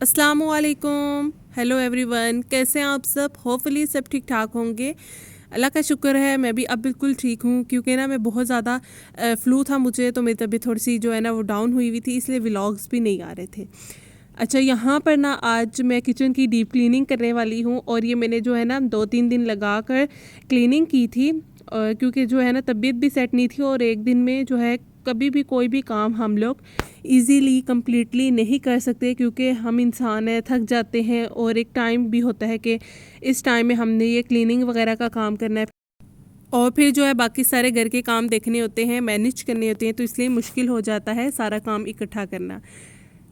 अस्सलामुअलैकुम, hello everyone, कैसे हैं आप सब। होपफुली सब ठीक ठाक होंगे। अल्लाह का शुक्र है मैं भी अब बिल्कुल ठीक हूँ, क्योंकि ना मैं बहुत ज़्यादा फ्लू था मुझे, तो मेरी तबीयत थोड़ी सी जो है ना वो डाउन हुई हुई थी, इसलिए व्लॉग्स भी नहीं आ रहे थे। अच्छा, यहाँ पर ना आज मैं किचन की डीप क्लीनिंग करने वाली हूँ, और ये मैंने जो है ना 2-3 दिन लगा कर क्लीनिंग की थी, क्योंकि जो है ना तबीयत भी सेट नहीं थी, और एक दिन में जो है कभी भी कोई भी काम हम लोग इजीली कंप्लीटली नहीं कर सकते, क्योंकि हम इंसान हैं, थक जाते हैं, और एक टाइम भी होता है कि इस टाइम में हमने ये क्लीनिंग वगैरह का काम करना है, और फिर जो है बाकी सारे घर के काम देखने होते हैं, मैनेज करने होते हैं, तो इसलिए मुश्किल हो जाता है सारा काम इकट्ठा करना।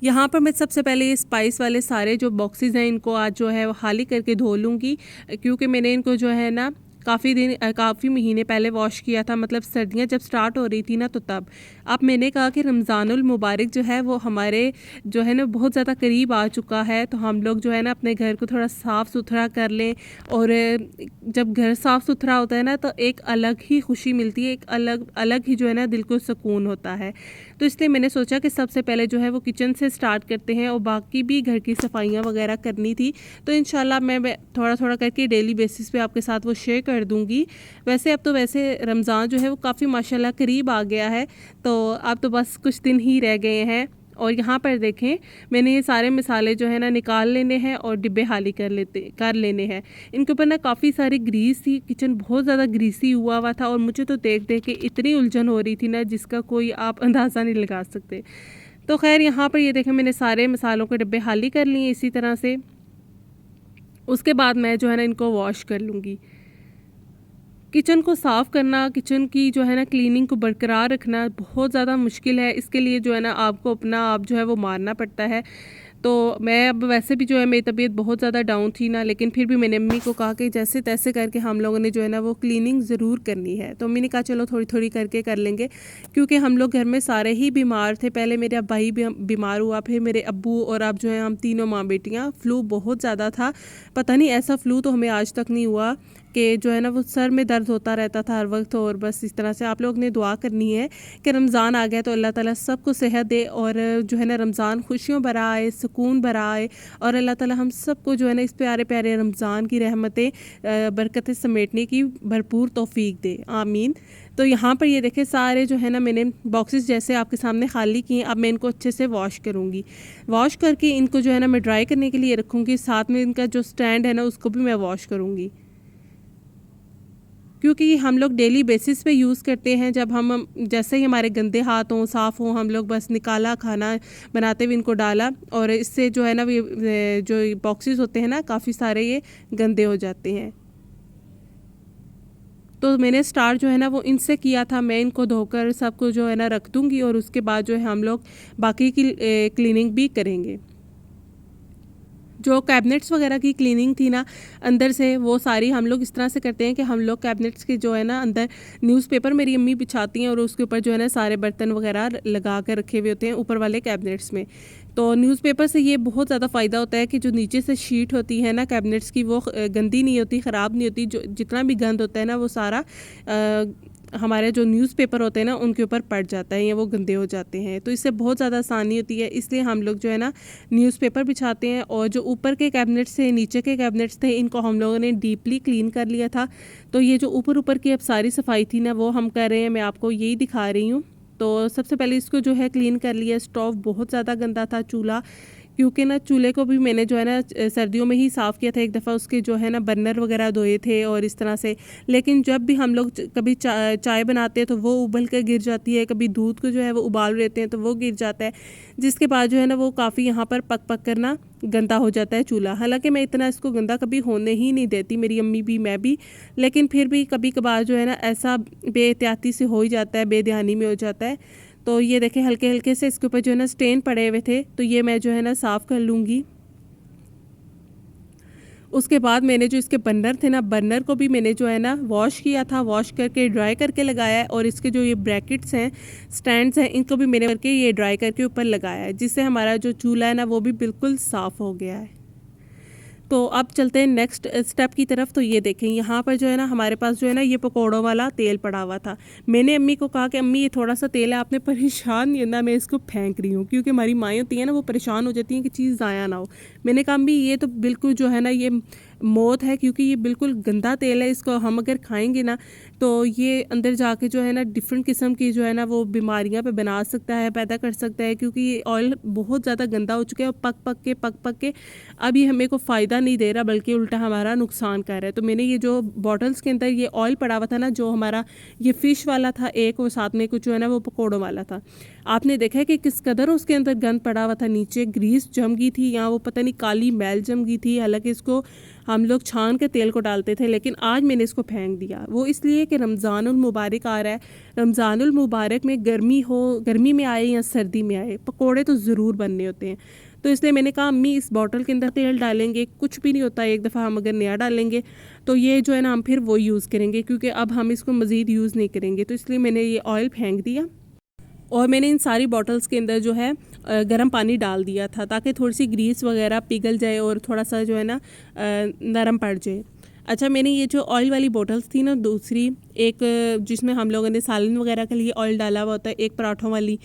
यहाँ पर मैं सबसे पहले ये स्पाइस वाले सारे जो बॉक्सेस हैं इनको आज जो है वो खाली करके धो लूँगी, क्योंकि मैंने इनको जो है ना काफ़ी महीने पहले वॉश किया था, मतलब सर्दियाँ जब स्टार्ट हो रही थी ना, तो तब। अब मैंने कहा कि रमज़ानुल मुबारक जो है वो हमारे जो है ना बहुत ज़्यादा करीब आ चुका है, तो हम लोग जो है ना अपने घर को थोड़ा साफ़ सुथरा कर लें, और जब घर साफ़ सुथरा होता है ना तो एक अलग ही खुशी मिलती है, एक अलग अलग ही जो है ना दिल को सुकून होता है। तो इसलिए मैंने सोचा कि सबसे पहले जो है वो किचन से स्टार्ट करते हैं, और बाकी भी घर की सफाइयाँ वगैरह करनी थी, तो इंशाल्लाह मैं थोड़ा थोड़ा करके डेली बेसिस पे आपके साथ वो शेयर कर दूँगी। वैसे अब तो वैसे रमज़ान जो है वो काफ़ी माशाल्लाह करीब आ गया है, तो अब तो बस कुछ दिन ही रह गए हैं। और यहाँ पर देखें, मैंने ये सारे मसाले जो है ना निकाल लेने हैं और डिब्बे खाली कर लेने हैं। इनके ऊपर ना काफ़ी सारी ग्रीस थी, किचन बहुत ज़्यादा ग्रीसी हुआ था, और मुझे तो देख देख के इतनी उलझन हो रही थी ना जिसका कोई आप अंदाज़ा नहीं लगा सकते। तो खैर यहाँ पर ये देखें, मैंने सारे मसालों के डिब्बे खाली कर लिए इसी तरह से। उसके बाद मैं जो है ना इनको वॉश कर लूँगी। किचन को साफ़ करना, किचन की जो है ना क्लीनिंग को बरकरार रखना बहुत ज़्यादा मुश्किल है। इसके लिए जो है ना आपको अपना आप जो है वो मारना पड़ता है। तो मैं अब वैसे भी जो है मेरी तबीयत बहुत ज़्यादा डाउन थी ना, लेकिन फिर भी मैंने अम्मी को कहा कि जैसे तैसे करके हम लोगों ने जो है ना वो क्लीनिंग ज़रूर करनी है। तो अम्मी ने कहा चलो थोड़ी थोड़ी करके कर लेंगे, क्योंकि हम लोग घर में सारे ही बीमार थे। पहले मेरा भाई भी बीमार हुआ, फिर मेरे अब्बू, और अब जो है हम तीनों माँ बेटियाँ। फ़्लू बहुत ज़्यादा था, पता नहीं ऐसा फ़्लू तो हमें आज तक नहीं हुआ कि जो है ना वो सर में दर्द होता रहता था हर वक्त। और बस इस तरह से आप लोग ने दुआ करनी है कि रमज़ान आ गया तो अल्लाह ताला सबको सेहत दे, और जो है ना रमज़ान खुशियों भरा आए, सुकून भरा आए, और अल्लाह ताला हम सबको जो है ना इस प्यारे प्यारे रमज़ान की रहमतें बरकतें समेटने की भरपूर तौफीक दे, आमीन। तो यहाँ पर ये देखें सारे जो है ना मैंने बॉक्सेस जैसे आपके सामने खाली किए। अब मैं इनको अच्छे से वॉश करूँगी। वॉश करके इनको जो है ना मैं ड्राई करने के लिए रखूँगी, साथ में इनका जो स्टैंड है ना उसको भी मैं वॉश करूँगी, क्योंकि हम लोग डेली बेसिस पे यूज़ करते हैं। जब हम जैसे ही हमारे गंदे हाथ हों, साफ़ हों, हम लोग बस निकाला, खाना बनाते हुए इनको डाला, और इससे जो है ना ये जो बॉक्सेस होते हैं ना काफ़ी सारे ये गंदे हो जाते हैं। तो मैंने स्टार्ट जो है ना वो इनसे किया था। मैं इनको धोकर सबको जो है ना रख दूँगी, और उसके बाद जो है हम लोग बाकी की क्लीनिंग भी करेंगे। जो कैबिनेट्स वगैरह की क्लीनिंग थी ना अंदर से, वो सारी हम लोग इस तरह से करते हैं कि हम लोग कैबिनेट्स के जो है ना अंदर न्यूज़पेपर मेरी अम्मी बिछाती हैं, और उसके ऊपर जो है ना सारे बर्तन वगैरह लगा कर रखे हुए होते हैं ऊपर वाले कैबिनेट्स में। तो न्यूज़पेपर से ये बहुत ज़्यादा फ़ायदा होता है कि जो नीचे से शीट होती है ना कैबिनेट्स की, वो गंदी नहीं होती, ख़राब नहीं होती। जो जितना भी गंद होता है ना वो सारा हमारे जो न्यूज़पेपर होते हैं ना उनके ऊपर पड़ जाता है, या वो गंदे हो जाते हैं। तो इससे बहुत ज़्यादा आसानी होती है, इसलिए हम लोग जो है ना न्यूज़पेपर बिछाते हैं। और जो ऊपर के कैबिनेट्स थे, नीचे के कैबिनेट्स थे, इनको हम लोगों ने डीपली क्लीन कर लिया था। तो ये जो ऊपर ऊपर की अब सारी सफाई थी ना वो हम कर रहे हैं, मैं आपको यही दिखा रही हूँ। तो सबसे पहले इसको जो है क्लीन कर लिया। स्टोव बहुत ज़्यादा गंदा था, चूल्हा, क्योंकि ना चूल्हे को भी मैंने जो है ना सर्दियों में ही साफ़ किया था एक दफ़ा, उसके जो है ना बर्नर वगैरह धोए थे और इस तरह से। लेकिन जब भी हम लोग कभी चाय बनाते हैं तो वो उबल कर गिर जाती है, कभी दूध को जो है वो उबाल लेते हैं तो वो गिर जाता है, जिसके बाद जो है ना वो काफ़ी यहाँ पर पक पक करना गंदा हो जाता है चूल्हा। हालांकि मैं इतना इसको गंदा कभी होने ही नहीं देती, मेरी अम्मी भी, मैं भी, लेकिन फिर भी कभी कभार जो है ना ऐसा बेहतियाती से हो ही जाता है, बेध्यानी में हो जाता है। तो ये देखें हल्के हल्के से इसके ऊपर जो है ना स्टेन पड़े हुए थे, तो ये मैं जो है ना साफ़ कर लूँगी। उसके बाद मैंने जो इसके बर्नर थे ना, बर्नर को भी मैंने जो है ना वॉश किया था, वॉश करके ड्राई करके लगाया है। और इसके जो ये ब्रैकेट्स हैं, स्टैंड्स हैं, इनको भी मैंने करके ये ड्राई करके ऊपर लगाया है, जिससे हमारा जो चूल्हा है ना वो भी बिल्कुल साफ़ हो गया है। तो अब चलते हैं नेक्स्ट स्टेप की तरफ। तो ये देखें यहाँ पर जो है ना हमारे पास जो है ना ये पकौड़ों वाला तेल पड़ा हुआ था। मैंने अम्मी को कहा कि अम्मी ये थोड़ा सा तेल है, आपने परेशान नहीं होना, मैं इसको फेंक रही हूँ, क्योंकि हमारी माएँ होती हैं ना वो परेशान हो जाती हैं कि चीज़ ज़ाया ना हो। मैंने कहा अम्मी ये तो बिल्कुल जो है ना ये मौत है, क्योंकि ये बिल्कुल गंदा तेल है, इसको हम अगर खाएंगे ना तो ये अंदर जाके जो है ना डिफरेंट किस्म की जो है ना वो बीमारियां पे बना सकता है, पैदा कर सकता है, क्योंकि ये ऑयल बहुत ज़्यादा गंदा हो चुका है और पक के अब ये हमें को फ़ायदा नहीं दे रहा बल्कि उल्टा हमारा नुकसान कर रहा है। तो मैंने ये जो बॉटल्स के अंदर ये ऑयल पड़ा हुआ था ना, जो हमारा ये फ़िश वाला था एक, और साथ में कुछ जो है ना वो पकौड़ों वाला था, आपने देखा है कि किस कदर उसके अंदर गंद पड़ा हुआ था, नीचे ग्रीस जम गई थी, यहाँ वो पता नहीं काली मैल जम गई थी। हालांकि इसको हम लोग छान के तेल को डालते थे, लेकिन आज मैंने इसको फेंक दिया। वो इसलिए कि रमज़ानुल मुबारक आ रहा है। रमज़ानुल मुबारक में गर्मी में आए या सर्दी में आए, पकोड़े तो ज़रूर बनने होते हैं। तो इसलिए मैंने कहा अम्मी इस बॉटल के अंदर तेल डालेंगे, कुछ भी नहीं होता, एक दफ़ा हम अगर नया डालेंगे तो ये जो है ना हम फिर वो यूज़ करेंगे, क्योंकि अब हम इसको मज़ीद यूज़ नहीं करेंगे। तो इसलिए मैंने ये ऑयल फेंक दिया और मैंने इन सारी बॉटल्स के अंदर जो है गर्म पानी डाल दिया था, ताकि थोड़ी सी ग्रीस वगैरह पिघल जाए और थोड़ा सा जो है ना नरम पड़ जाए। अच्छा, मैंने ये जो ऑयल वाली बॉटल्स थी ना, दूसरी एक जिसमें हम लोगों ने सालन वगैरह के लिए ऑयल डाला हुआ होता है, एक पराठों वाली,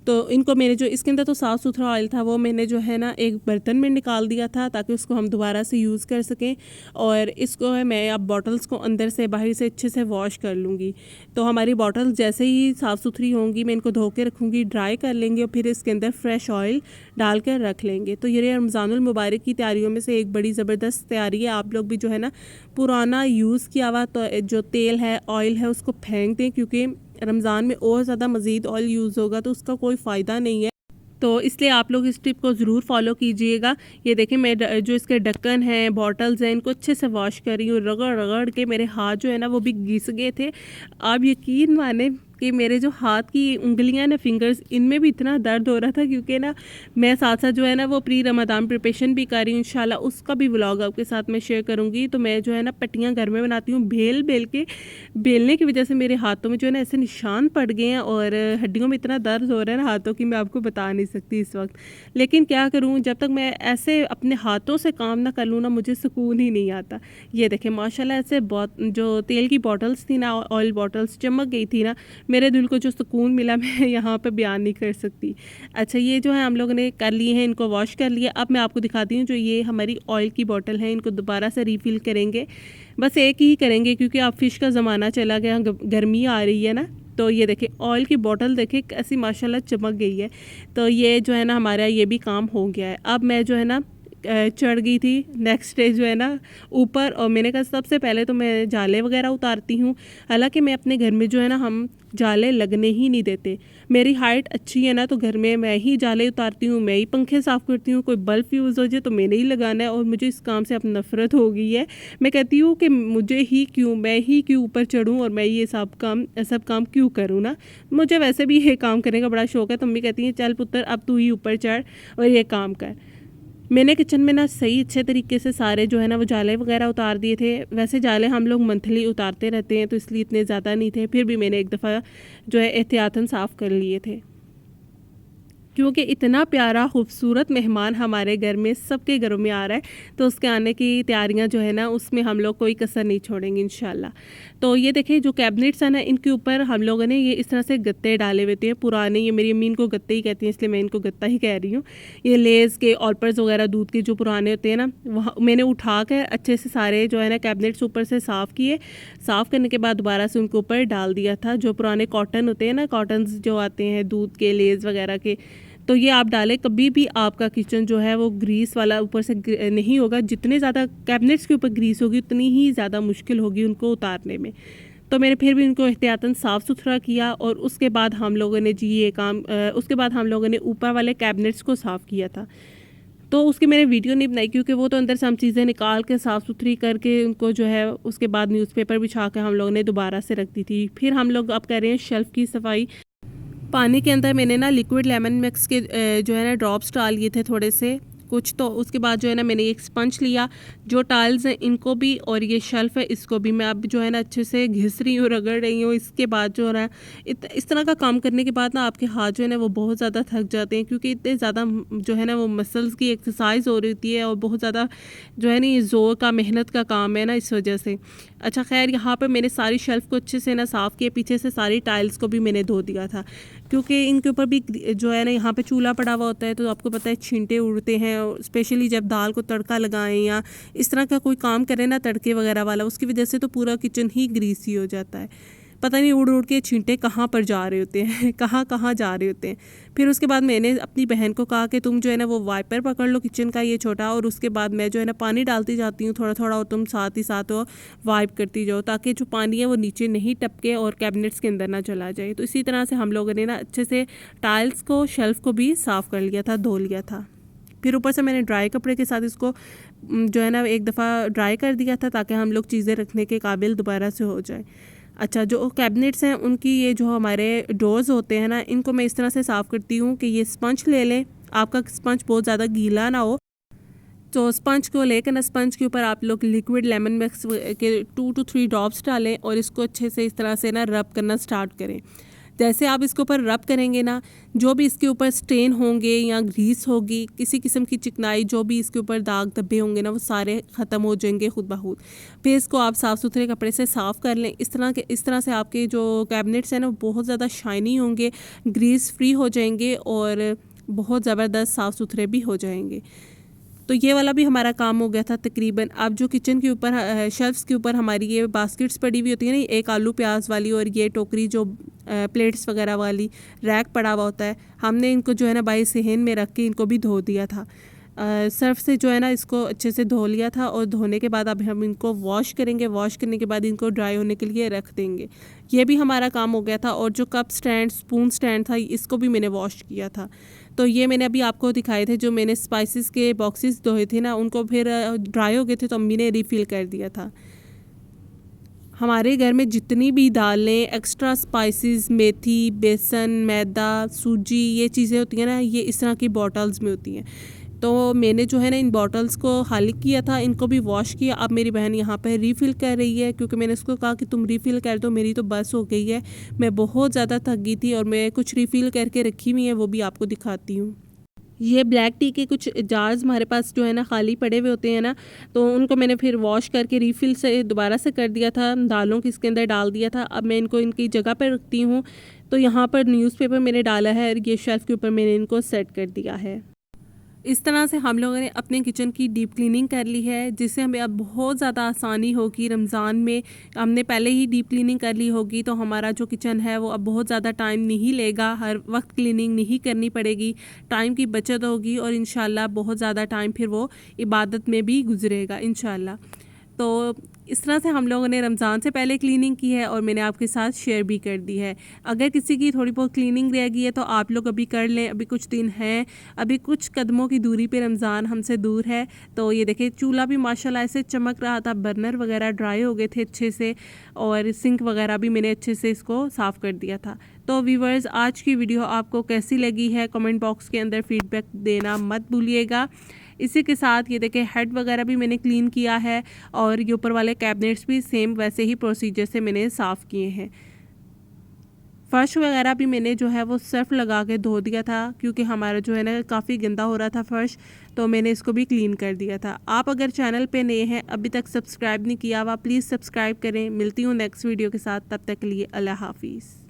तो इनको मैंने जो इसके अंदर तो साफ़ सुथरा ऑयल था, वो मैंने जो है ना एक बर्तन में निकाल दिया था ताकि उसको हम दोबारा से यूज़ कर सकें। और इसको मैं अब बॉटल्स को अंदर से बाहर से अच्छे से वॉश कर लूँगी। तो हमारी बॉटल्स जैसे ही साफ़ सुथरी होंगी मैं इनको धो के रखूँगी, ड्राई कर लेंगे और फिर इसके अंदर फ्रेश ऑयल डाल कर रख लेंगे। तो ये रमज़ानुल मुबारक की तैयारियों में से एक बड़ी ज़बरदस्त तैयारी है। आप लोग भी जो है ना पुराना यूज़ किया हुआ तो जो तेल है, ऑयल है, उसको फेंक दें, क्योंकि रमज़ान में और ज़्यादा मज़ीद ऑयल यूज़ होगा तो उसका कोई फ़ायदा नहीं है। तो इसलिए आप लोग इस टिप को ज़रूर फॉलो कीजिएगा। ये देखें मैं जो इसके ढक्कन हैं, बॉटल्स हैं, इनको अच्छे से वॉश कर रही हूँ। रगड़ रगड़ के मेरे हाथ जो है ना वो भी घिस गए थे। आप यकीन माने कि मेरे जो हाथ की उंगलियां ना, फिंगर्स, इनमें भी इतना दर्द हो रहा था, क्योंकि ना मैं साथ साथ जो है ना वो प्री रमज़ान प्रिपरेशन भी कर रही हूँ। इंशाल्लाह उसका भी व्लॉग आपके साथ मैं शेयर करूँगी। तो मैं जो है ना पट्टियाँ घर में बनाती हूँ, बेलने की वजह से मेरे हाथों में जो है ना ऐसे निशान पड़ गए हैं और हड्डियों में इतना दर्द हो रहा है ना हाथों की, मैं आपको बता नहीं सकती इस वक्त। लेकिन क्या करूँ, जब तक मैं ऐसे अपने हाथों से काम ना कर लूँ ना, मुझे सुकून ही नहीं आता। ये देखें माशाल्लाह ऐसे बहुत जो तेल की बॉटल्स थी ना, ऑयल बॉटल्स चमक गई थी ना, मेरे दिल को जो सुकून मिला मैं यहाँ पे बयान नहीं कर सकती। अच्छा, ये जो है हम लोगों ने कर लिए हैं, इनको वॉश कर लिया। अब मैं आपको दिखाती हूँ जो ये हमारी ऑयल की बॉटल है, इनको दोबारा से रीफ़िल करेंगे। बस एक ही करेंगे क्योंकि अब फ़िश का ज़माना चला गया, गर्मी आ रही है ना। तो ये देखें ऑयल की बोतल देखें कैसी माशाल्लाह चमक गई है। तो ये जो है ना हमारा ये भी काम हो गया है। अब मैं जो है ना चढ़ गई थी नेक्स्ट डे जो है ना ऊपर, और मैंने कहा सबसे पहले तो मैं जाले वगैरह उतारती हूँ। हालांकि मैं अपने घर में जो है ना हम जाले लगने ही नहीं देते। मेरी हाइट अच्छी है ना, तो घर में मैं ही जाले उतारती हूँ, मैं ही पंखे साफ़ करती हूँ। कोई बल्ब यूज़ हो जाए तो मैंने ही लगाना है, और मुझे इस काम से अब नफ़रत हो गई है। मैं कहती हूँ कि मैं ही क्यों ऊपर चढ़ूँ और मैं ये सब काम क्यों करूँ ना। मुझे वैसे भी ये काम करने का बड़ा शौक़ है। तो मम्मी कहती हैं चल पुत्र अब तू ही ऊपर चढ़ और ये काम कर। मैंने किचन में ना सही अच्छे तरीके से सारे जो है ना वो जाले वगैरह उतार दिए थे। वैसे जाले हम लोग मंथली उतारते रहते हैं, तो इसलिए इतने ज़्यादा नहीं थे, फिर भी मैंने एक दफ़ा जो है एहतियातन साफ़ कर लिए थे, क्योंकि इतना प्यारा खूबसूरत मेहमान हमारे घर में सबके घरों में आ रहा है, तो उसके आने की तैयारियां जो है ना उसमें हम लोग कोई कसर नहीं छोड़ेंगे इंशाल्लाह। तो ये देखिए जो कैबिनेट्स हैं ना, इनके ऊपर हम लोगों ने ये इस तरह से गत्ते डाले हुए थे पुराने। ये मेरी अम्मी इनको गत्ते ही कहती हैं, इसलिए मैं इनको गत्ता ही कह रही हूँ। ये लेज़ के ऑल्पर्स वगैरह दूध के जो पुराने होते हैं ना, वहाँ मैंने उठा कर अच्छे से सारे जो है ना कैबिनेट्स ऊपर से साफ़ किए। साफ़ करने के बाद दोबारा से उनके ऊपर डाल दिया था। जो पुराने कॉटन होते हैं ना, कॉटन्स जो आते हैं दूध के, लेज़ वगैरह के, तो ये आप डालें। कभी भी आपका किचन जो है वो ग्रीस वाला ऊपर से नहीं होगा। जितने ज़्यादा कैबिनेट्स के ऊपर ग्रीस होगी उतनी ही ज़्यादा मुश्किल होगी उनको उतारने में। तो मैंने फिर भी उनको एहतियातन साफ़ सुथरा किया, और उसके बाद हम लोगों ने उसके बाद हम लोगों ने ऊपर वाले कैबिनेट्स को साफ़ किया था। तो उसकी मैंने वीडियो नहीं बनाई, क्योंकि वो तो अंदर से हम चीज़ें निकाल के साफ़ सुथरी करके उनको जो है उसके बाद न्यूज़पेपर बिछा के हम लोगों ने दोबारा से रख दी थी। फिर हम लोग अब कर रहे हैं शेल्फ़ की सफाई। पानी के अंदर मैंने ना लिक्विड लेमन मिक्स के जो है ना ड्रॉप्स डाल लिए थे थोड़े से, कुछ। तो उसके बाद जो है ना मैंने एक स्पंज लिया, जो टाइल्स हैं इनको भी और ये शेल्फ़ है इसको भी मैं अब जो है ना अच्छे से घिस रही हूँ, रगड़ रही हूँ। इसके बाद जो है ना इस तरह का काम करने के बाद ना आपके हाथ जो है ना वो बहुत ज़्यादा थक जाते हैं, क्योंकि इतने ज़्यादा जो है ना वो मसल्स की एक्सरसाइज हो रही होती है और बहुत ज़्यादा जो है ना ये ज़ोर का मेहनत का काम है ना, इस वजह से। अच्छा खैर, यहाँ पर मैंने सारी शेल्फ़ को अच्छे से ना साफ़ किया, पीछे से सारी टाइल्स को भी मैंने धो दिया था, क्योंकि इनके ऊपर भी जो है ना यहाँ पे चूल्हा पड़ा हुआ होता है, तो आपको पता है छींटे उड़ते हैं, स्पेशली जब दाल को तड़का लगाएं या इस तरह का कोई काम करें ना तड़के वगैरह वाला, उसकी वजह से तो पूरा किचन ही ग्रीसी हो जाता है। पता नहीं उड़ उड़ के छींटे कहाँ पर जा रहे होते हैं कहाँ कहाँ जा रहे होते हैं। फिर उसके बाद मैंने अपनी बहन को कहा कि तुम जो है ना वो वाइपर पकड़ लो किचन का ये छोटा, और उसके बाद मैं जो है ना पानी डालती जाती हूँ थोड़ा थोड़ा, और तुम साथ ही साथ वो वाइप करती जाओ, ताकि जो पानी है वो नीचे नहीं टपके और कैबिनेट्स के अंदर ना चला जाए। तो इसी तरह से हम लोगों ने ना अच्छे से टाइल्स को, शेल्फ़ को भी साफ़ कर लिया था, धो लिया था। फिर ऊपर से मैंने ड्राई कपड़े के साथ इसको जो है ना एक दफ़ा ड्राई कर दिया था, ताकि हम लोग चीज़ें रखने के काबिल दोबारा से हो जाए। अच्छा, जो कैबिनेट्स हैं उनकी ये जो हमारे डोर्स होते हैं ना, इनको मैं इस तरह से साफ़ करती हूँ कि ये स्पंज ले लें, आपका स्पंज बहुत ज़्यादा गीला ना हो, तो स्पंज को लेकर ना स्पंज के ऊपर आप लोग लिक्विड लेमन मिक्स के 2 to 3 ड्रॉप्स डालें और इसको अच्छे से इस तरह से ना रब करना स्टार्ट करें। जैसे आप इसके ऊपर रब करेंगे ना, जो भी इसके ऊपर स्टेन होंगे या ग्रीस होगी, किसी किस्म की चिकनाई, जो भी इसके ऊपर दाग धब्बे होंगे ना, वो सारे ख़त्म हो जाएंगे खुद ब खुद। फिर इसको आप साफ़ सुथरे कपड़े से साफ़ कर लें। इस तरह से आपके जो कैबिनेट्स हैं ना बहुत ज़्यादा शाइनी होंगे, ग्रीस फ्री हो जाएंगे और बहुत ज़बरदस्त साफ़ सुथरे भी हो जाएंगे। तो ये वाला भी हमारा काम हो गया था तकरीबन। अब जो किचन के ऊपर शेल्फ्स के ऊपर हमारी ये बास्केट्स पड़ी हुई होती है ना, एक आलू प्याज वाली और ये टोकरी जो प्लेट्स वगैरह वाली रैक पड़ा हुआ होता है, हमने इनको जो है ना बाई सहन में रख के इनको भी धो दिया था। सर्फ से जो है ना इसको अच्छे से धो लिया था, और धोने के बाद अब हम इनको वॉश करेंगे। वॉश करने के बाद इनको ड्राई होने के लिए रख देंगे। ये भी हमारा काम हो गया था। और जो कप स्टैंड, स्पून स्टैंड था, इसको भी मैंने वॉश किया था। तो ये मैंने अभी आपको दिखाए थे, जो मैंने स्पाइसेस के बॉक्सेस धोए थे ना, उनको फिर ड्राई हो गए थे तो अम्मी ने रिफ़िल कर दिया था। हमारे घर में जितनी भी दालें, एक्स्ट्रा स्पाइसेस, मेथी, बेसन, मैदा, सूजी, ये चीज़ें होती हैं ना, ये इस तरह की बॉटल्स में होती हैं। तो मैंने जो है ना इन बॉटल्स को खाली किया था, इनको भी वॉश किया। अब मेरी बहन यहाँ पर रीफ़िल कर रही है, क्योंकि मैंने उसको कहा कि तुम रीफ़िल कर दो, मेरी तो बस हो गई है, मैं बहुत ज़्यादा थक गई थी। और मैं कुछ रीफ़िल करके रखी हुई है, वो भी आपको दिखाती हूँ। ये ब्लैक टी के कुछ जार्स हमारे पास जो है ना खाली पड़े हुए होते हैं ना, तो उनको मैंने फिर वॉश करके रीफ़िल से दोबारा से कर दिया था, दालों के इसके अंदर डाल दिया था। अब मैं इनको इनकी जगह पर रखती हूँ। तो यहाँ पर न्यूज़पेपर मैंने डाला है और ये शेल्फ़ के ऊपर मैंने इनको सेट कर दिया है। इस तरह से हम लोगों ने अपने किचन की डीप क्लीनिंग कर ली है, जिससे हमें अब बहुत ज़्यादा आसानी होगी। रमज़ान में हमने पहले ही डीप क्लीनिंग कर ली होगी, तो हमारा जो किचन है वो अब बहुत ज़्यादा टाइम नहीं लेगा, हर वक्त क्लीनिंग नहीं करनी पड़ेगी, टाइम की बचत होगी, और इंशाल्लाह बहुत ज़्यादा टाइम फिर वो इबादत में भी गुजरेगा इंशाल्लाह। तो इस तरह से हम लोगों ने रमज़ान से पहले क्लीनिंग की है, और मैंने आपके साथ शेयर भी कर दी है। अगर किसी की थोड़ी बहुत क्लीनिंग रह गई है तो आप लोग अभी कर लें, अभी कुछ दिन हैं, अभी कुछ कदमों की दूरी पे रमज़ान हमसे दूर है। तो ये देखिए, चूल्हा भी माशाल्लाह ऐसे चमक रहा था, बर्नर वगैरह ड्राई हो गए थे अच्छे से, और सिंक वगैरह भी मैंने अच्छे से इसको साफ़ कर दिया था। तो व्यूवर्स, आज की वीडियो आपको कैसी लगी है, कमेंट बॉक्स के अंदर फ़ीडबैक देना मत भूलिएगा। इसी के साथ ये देखें, हेड वगैरह भी मैंने क्लीन किया है, और ये ऊपर वाले कैबिनेट्स भी सेम वैसे ही प्रोसीजर से मैंने साफ़ किए हैं। फ़र्श वगैरह भी मैंने जो है वो सर्फ लगा के धो दिया था, क्योंकि हमारा जो है ना काफ़ी गंदा हो रहा था फ़र्श, तो मैंने इसको भी क्लीन कर दिया था। आप अगर चैनल पे नए हैं, अभी तक सब्सक्राइब नहीं किया हुआ, प्लीज़ सब्सक्राइब करें। मिलती हूँ नेक्स्ट वीडियो के साथ, तब तक के लिए अल्लाह हाफिज़।